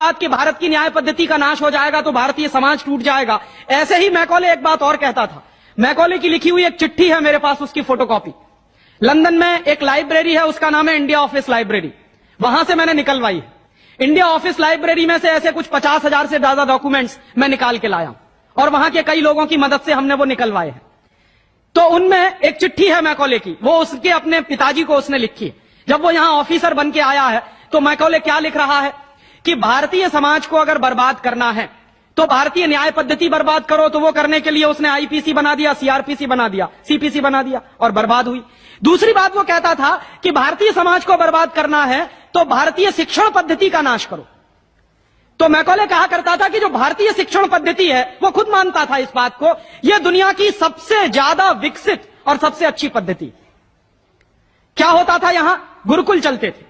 बात कि भारत की न्याय पद्धति का नाश हो जाएगा तो भारतीय समाज टूट जाएगा, ऐसे ही मैकॉले एक बात और कहता था। मैकॉले की लिखी हुई एक चिट्ठी है मेरे पास, उसकी फोटोकॉपी। लंदन में एक लाइब्रेरी है, उसका नाम है इंडिया ऑफिस लाइब्रेरी, वहां से मैंने निकलवाई है। इंडिया ऑफिस लाइब्रेरी में से ऐसे कुछ 50,000 से ज्यादा डॉक्यूमेंट्स मैं निकाल के लाया और वहां के कई लोगों की मदद से हमने वो निकलवाए हैं। तो उनमें एक चिट्ठी है मैकॉले की, वो उसके अपने पिताजी को उसने लिखी है। जब वो यहां ऑफिसर बन के आया है तो मैकॉले क्या लिख रहा है कि भारतीय समाज को अगर बर्बाद करना है तो भारतीय न्याय पद्धति बर्बाद करो। तो वो करने के लिए उसने आईपीसी बना दिया, सीआरपीसी बना दिया, सीपीसी बना दिया और बर्बाद हुई। दूसरी बात वो कहता था कि भारतीय समाज को बर्बाद करना है तो भारतीय शिक्षण पद्धति का नाश करो। तो मैकॉले कहा करता था कि जो भारतीय शिक्षण पद्धति है, वो खुद मानता था इस बात को, यह दुनिया की सबसे ज्यादा विकसित और सबसे अच्छी पद्धति। क्या होता था, यहां गुरुकुल चलते थे,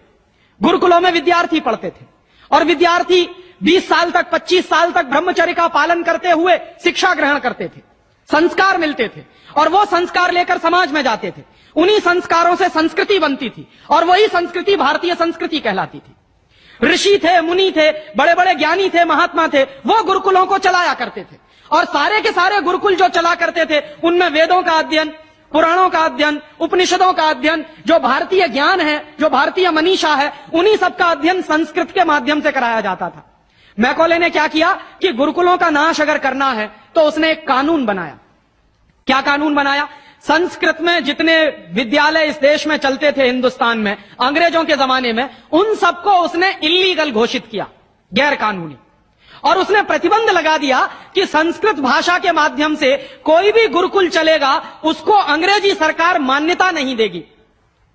गुरुकुलों में विद्यार्थी पढ़ते थे और विद्यार्थी 20 साल तक 25 साल तक ब्रह्मचर्य का पालन करते हुए शिक्षा ग्रहण करते थे, संस्कार मिलते थे और वो संस्कार लेकर समाज में जाते थे। उन्हीं संस्कारों से संस्कृति बनती थी और वही संस्कृति भारतीय संस्कृति कहलाती थी। ऋषि थे, मुनि थे, बड़े बड़े ज्ञानी थे, महात्मा थे, वो गुरुकुलों को चलाया करते थे और सारे के सारे गुरुकुल जो चला करते थे उनमें वेदों का अध्ययन, पुराणों का अध्ययन, उपनिषदों का अध्ययन, जो भारतीय ज्ञान है, जो भारतीय मनीषा है, उन्हीं सबका अध्ययन संस्कृत के माध्यम से कराया जाता था। मैकॉले ने क्या किया कि गुरुकुलों का नाश अगर करना है तो उसने एक कानून बनाया। क्या कानून बनाया? संस्कृत में जितने विद्यालय इस देश में चलते थे हिंदुस्तान में अंग्रेजों के जमाने में, उन सबको उसने इल्लीगल घोषित किया, गैर कानूनी। और उसने प्रतिबंध लगा दिया कि संस्कृत भाषा के माध्यम से कोई भी गुरुकुल चलेगा उसको अंग्रेजी सरकार मान्यता नहीं देगी।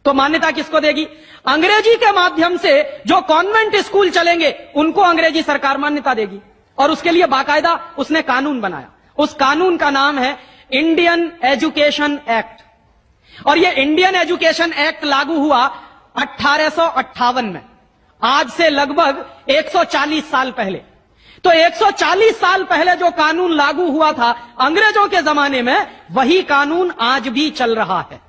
तो मान्यता किसको देगी? अंग्रेजी के माध्यम से जो कॉन्वेंट स्कूल चलेंगे उनको अंग्रेजी सरकार मान्यता देगी। और उसके लिए बाकायदा उसने कानून बनाया। उस कानून का नाम है इंडियन एजुकेशन एक्ट। और यह इंडियन एजुकेशन एक्ट लागू हुआ 1858 में, आज से लगभग 140 साल पहले। तो 140 साल पहले जो कानून लागू हुआ था अंग्रेजों के जमाने में, वही कानून आज भी चल रहा है।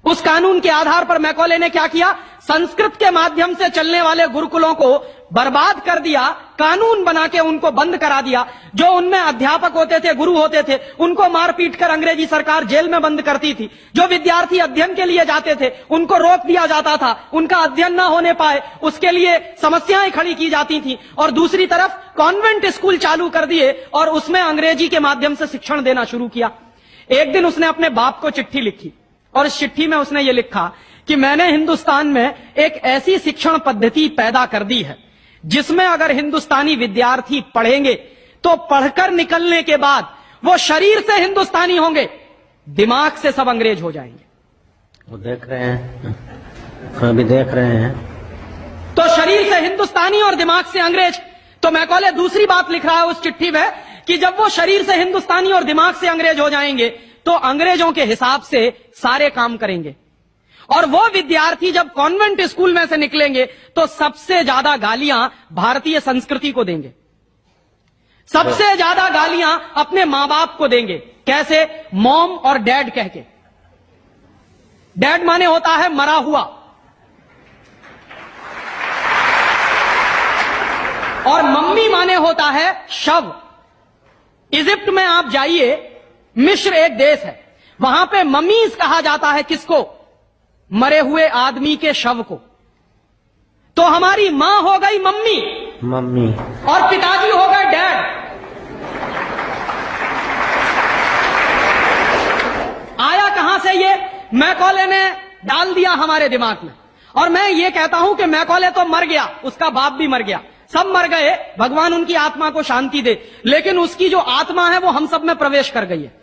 उस कानून के आधार पर मैकॉले ने क्या किया? संस्कृत के माध्यम से चलने वाले गुरुकुलों को बर्बाद कर दिया, कानून बना के उनको बंद करा दिया। जो उनमें अध्यापक होते थे, गुरु होते थे, उनको मार पीट कर अंग्रेजी सरकार जेल में बंद करती थी। जो विद्यार्थी अध्ययन के लिए जाते थे उनको रोक दिया जाता था, उनका अध्ययन ना होने पाए उसके लिए समस्याएं खड़ी की जाती थी। और दूसरी तरफ कॉन्वेंट स्कूल चालू कर दिए और उसमें अंग्रेजी के माध्यम से शिक्षण देना शुरू किया। एक दिन उसने अपने बाप को चिट्ठी लिखी और इस चिट्ठी में उसने ये लिखा कि मैंने हिंदुस्तान में एक ऐसी शिक्षण पद्धति पैदा कर दी है जिसमें अगर हिंदुस्तानी विद्यार्थी पढ़ेंगे तो पढ़कर निकलने के बाद वो शरीर से हिंदुस्तानी होंगे, दिमाग से सब अंग्रेज हो जाएंगे। वो देख रहे हैं, अभी देख रहे हैं। तो शरीर से हिंदुस्तानी और दिमाग से अंग्रेज। तो मैकॉले दूसरी बात लिख रहा है उस चिट्ठी में कि जब वो शरीर से हिंदुस्तानी और दिमाग से अंग्रेज हो जाएंगे तो अंग्रेजों के हिसाब से सारे काम करेंगे। और वो विद्यार्थी जब कॉन्वेंट स्कूल में से निकलेंगे तो सबसे ज्यादा गालियां भारतीय संस्कृति को देंगे, सबसे ज्यादा गालियां अपने मां बाप को देंगे। कैसे? मॉम और डैड कह के। डैड माने होता है मरा हुआ और मम्मी माने होता है शव। इजिप्ट में आप जाइए, मिस्र एक देश है, वहां पे ममीज कहा जाता है किसको? मरे हुए आदमी के शव को। तो हमारी मां हो गई मम्मी, मम्मी, और पिताजी हो गए डैड। आया कहां से ये? मैकॉले ने डाल दिया हमारे दिमाग में। और मैं ये कहता हूं कि मैकॉले तो मर गया, उसका बाप भी मर गया, सब मर गए, भगवान उनकी आत्मा को शांति दे, लेकिन उसकी जो आत्मा है वो हम सब में प्रवेश कर गई है।